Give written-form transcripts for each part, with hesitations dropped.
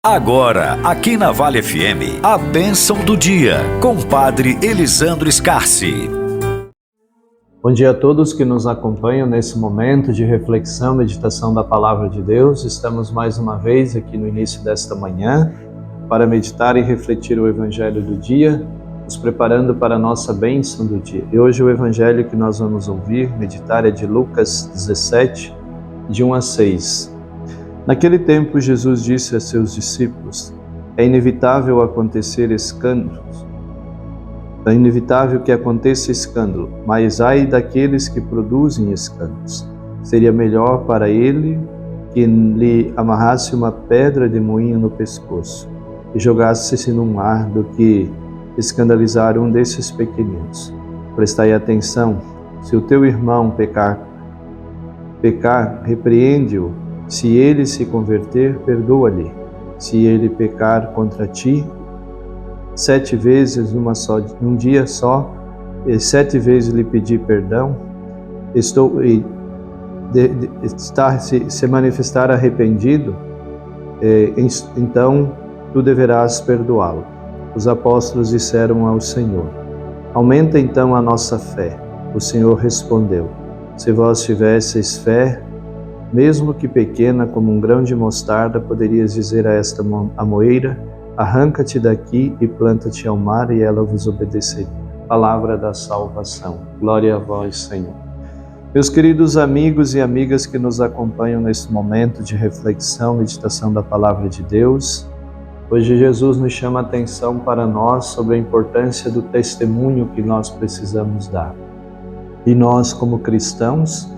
Agora, aqui na Vale FM, a bênção do dia, com o Padre Elisandro Scarsi. Bom dia a todos que nos acompanham nesse momento de reflexão, meditação da Palavra de Deus. Estamos mais uma vez aqui no início desta manhã para meditar e refletir o Evangelho do dia, nos preparando para a nossa bênção do dia. E hoje o Evangelho que nós vamos ouvir, meditar, é de Lucas 17, de 1 a 6. Naquele tempo, Jesus disse a seus discípulos: é inevitável que aconteça escândalo, mas ai daqueles que produzem escândalos. Seria melhor para ele que lhe amarrasse uma pedra de moinho no pescoço e jogasse-se no mar do que escandalizar um desses pequeninos. Prestai atenção: se o teu irmão pecar, repreende-o. Se ele se converter, perdoa-lhe. Se ele pecar contra ti 7 vezes num dia só, e 7 vezes lhe pedir perdão, se manifestar arrependido, então tu deverás perdoá-lo. Os apóstolos disseram ao Senhor: aumenta então a nossa fé. O Senhor respondeu: se vós tivesseis fé, mesmo que pequena como um grão de mostarda, poderias dizer a esta amoeira: arranca-te daqui e planta-te ao mar, e ela vos obedeceria. Palavra da salvação. Glória a vós, Senhor. Meus queridos amigos e amigas que nos acompanham neste momento de reflexão, meditação da Palavra de Deus, hoje Jesus nos chama a atenção para nós sobre a importância do testemunho que nós precisamos dar. E nós, como cristãos,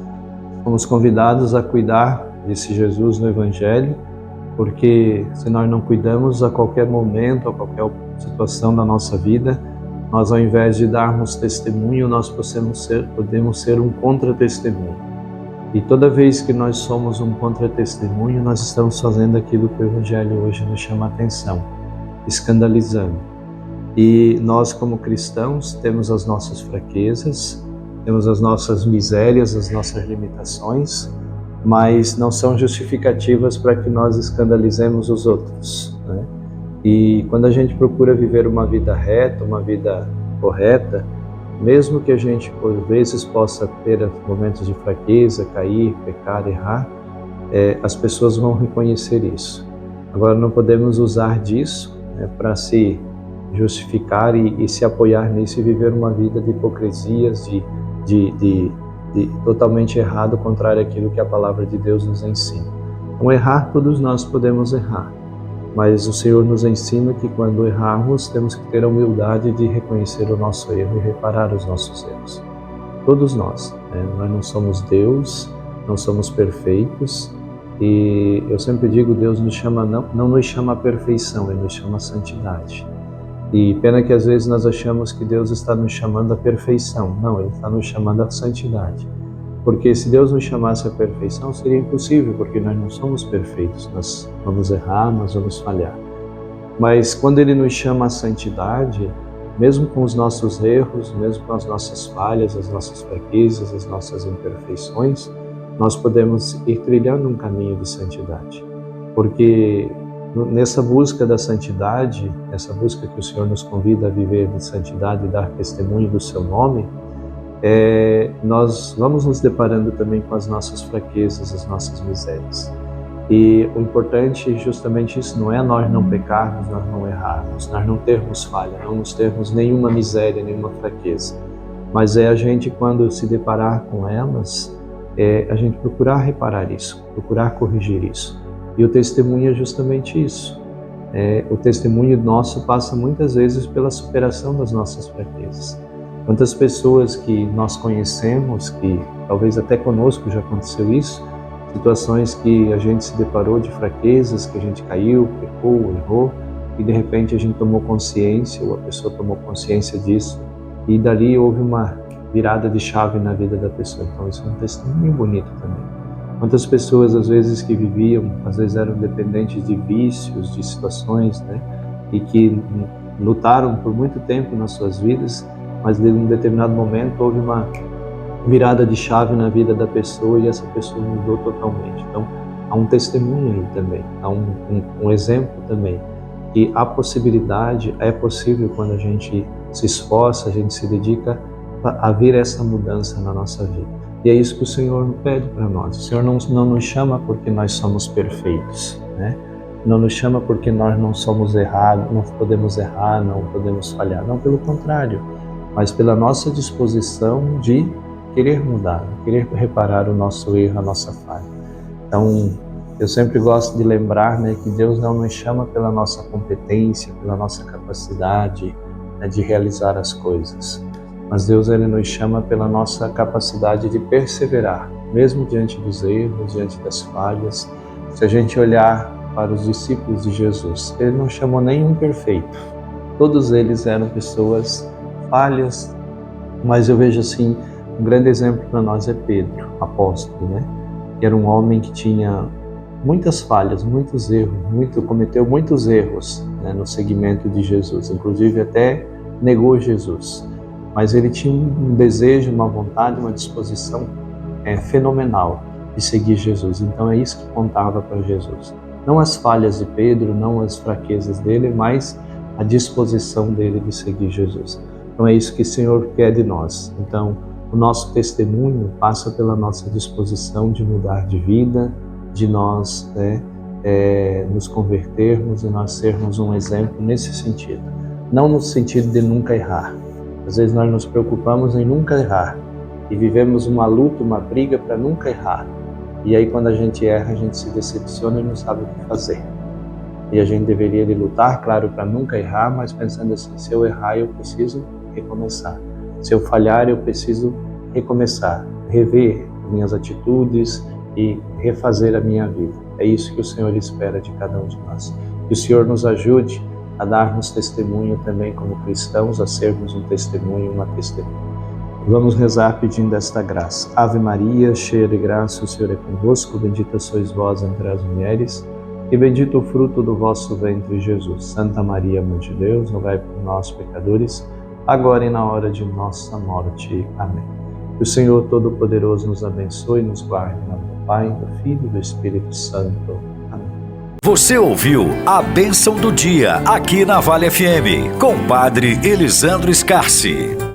fomos convidados a cuidar, disse Jesus no Evangelho, porque se nós não cuidamos, a qualquer momento, a qualquer situação da nossa vida, nós, ao invés de darmos testemunho, nós podemos ser um contra-testemunho. E toda vez que nós somos um contra-testemunho, nós estamos fazendo aquilo que o Evangelho hoje nos chama a atenção, escandalizando. E nós, como cristãos, temos as nossas fraquezas, temos as nossas misérias, as nossas limitações, mas não são justificativas para que nós escandalizemos os outros, né? E quando a gente procura viver uma vida reta, uma vida correta, mesmo que a gente por vezes possa ter momentos de fraqueza, cair, pecar, errar, as pessoas vão reconhecer isso. Agora, não podemos usar disso, né, para se justificar e se apoiar nisso e viver uma vida de hipocrisias, de totalmente errado, contrário àquilo que a Palavra de Deus nos ensina. Então, errar, todos nós podemos errar, mas o Senhor nos ensina que quando errarmos, temos que ter a humildade de reconhecer o nosso erro e reparar os nossos erros. Todos nós, né? Nós não somos Deus, não somos perfeitos, e eu sempre digo, Deus não nos chama a perfeição, Ele nos chama a santidade. E pena que às vezes nós achamos que Deus está nos chamando à perfeição. Não, Ele está nos chamando à santidade. Porque se Deus nos chamasse à perfeição, seria impossível, porque nós não somos perfeitos. Nós vamos errar, nós vamos falhar. Mas quando Ele nos chama à santidade, mesmo com os nossos erros, mesmo com as nossas falhas, as nossas fraquezas, as nossas imperfeições, nós podemos ir trilhando um caminho de santidade. Porque nessa busca da santidade, nessa busca que o Senhor nos convida a viver de santidade e dar testemunho do Seu nome, nós vamos nos deparando também com as nossas fraquezas, as nossas misérias. E o importante é justamente isso, não é nós não pecarmos, nós não errarmos, nós não termos falha, não termos nenhuma miséria, nenhuma fraqueza. Mas é a gente, quando se deparar com elas, a gente procurar reparar isso, procurar corrigir isso. E o testemunho é justamente isso. O testemunho nosso passa muitas vezes pela superação das nossas fraquezas. Quantas pessoas que nós conhecemos, que talvez até conosco já aconteceu isso, situações que a gente se deparou de fraquezas, que a gente caiu, pecou, errou, e de repente a gente tomou consciência, ou a pessoa tomou consciência disso, e dali houve uma virada de chave na vida da pessoa. Então isso é um testemunho bonito também. Quantas pessoas, às vezes, que viviam, às vezes eram dependentes de vícios, de situações, né? E que lutaram por muito tempo nas suas vidas, mas em um determinado momento houve uma virada de chave na vida da pessoa e essa pessoa mudou totalmente. Então, há um testemunho aí também, há um exemplo também, que a possibilidade é possível quando a gente se esforça, a gente se dedica a ver essa mudança na nossa vida. E é isso que o Senhor pede para nós. O Senhor não nos chama porque nós somos perfeitos, né? Não nos chama porque nós não somos errados, não podemos errar, não podemos falhar. Não, pelo contrário, mas pela nossa disposição de querer mudar, querer reparar o nosso erro, a nossa falha. Então, eu sempre gosto de lembrar, né, que Deus não nos chama pela nossa competência, pela nossa capacidade, né, de realizar as coisas. Mas Deus, Ele nos chama pela nossa capacidade de perseverar, mesmo diante dos erros, diante das falhas. Se a gente olhar para os discípulos de Jesus, Ele não chamou nenhum perfeito. Todos eles eram pessoas falhas, mas eu vejo assim, um grande exemplo para nós é Pedro, apóstolo, né? Que era um homem que tinha muitas falhas, muitos erros, cometeu muitos erros, né, no seguimento de Jesus, inclusive até negou Jesus. Mas ele tinha um desejo, uma vontade, uma disposição fenomenal de seguir Jesus. Então é isso que contava para Jesus. Não as falhas de Pedro, não as fraquezas dele, mas a disposição dele de seguir Jesus. Então é isso que o Senhor quer de nós. Então o nosso testemunho passa pela nossa disposição de mudar de vida, de nós nos convertermos e nós sermos um exemplo nesse sentido. Não no sentido de nunca errar. Às vezes nós nos preocupamos em nunca errar e vivemos uma luta, uma briga para nunca errar. E aí quando a gente erra, a gente se decepciona e não sabe o que fazer. E a gente deveria de lutar, claro, para nunca errar, mas pensando assim, se eu errar, eu preciso recomeçar. Se eu falhar, eu preciso recomeçar, rever minhas atitudes e refazer a minha vida. É isso que o Senhor espera de cada um de nós. Que o Senhor nos ajude a darmos testemunho também como cristãos, a sermos um testemunho, uma testemunha. Vamos rezar pedindo esta graça. Ave Maria, cheia de graça, o Senhor é convosco, bendita sois vós entre as mulheres, e bendito o fruto do vosso ventre, Jesus. Santa Maria, Mãe de Deus, rogai por nós, pecadores, agora e na hora de nossa morte. Amém. Que o Senhor Todo-Poderoso nos abençoe e nos guarde em nome do Pai, do Filho e do Espírito Santo. Amém. Você ouviu a bênção do dia aqui na Vale FM, com Padre Elisandro Scarsi.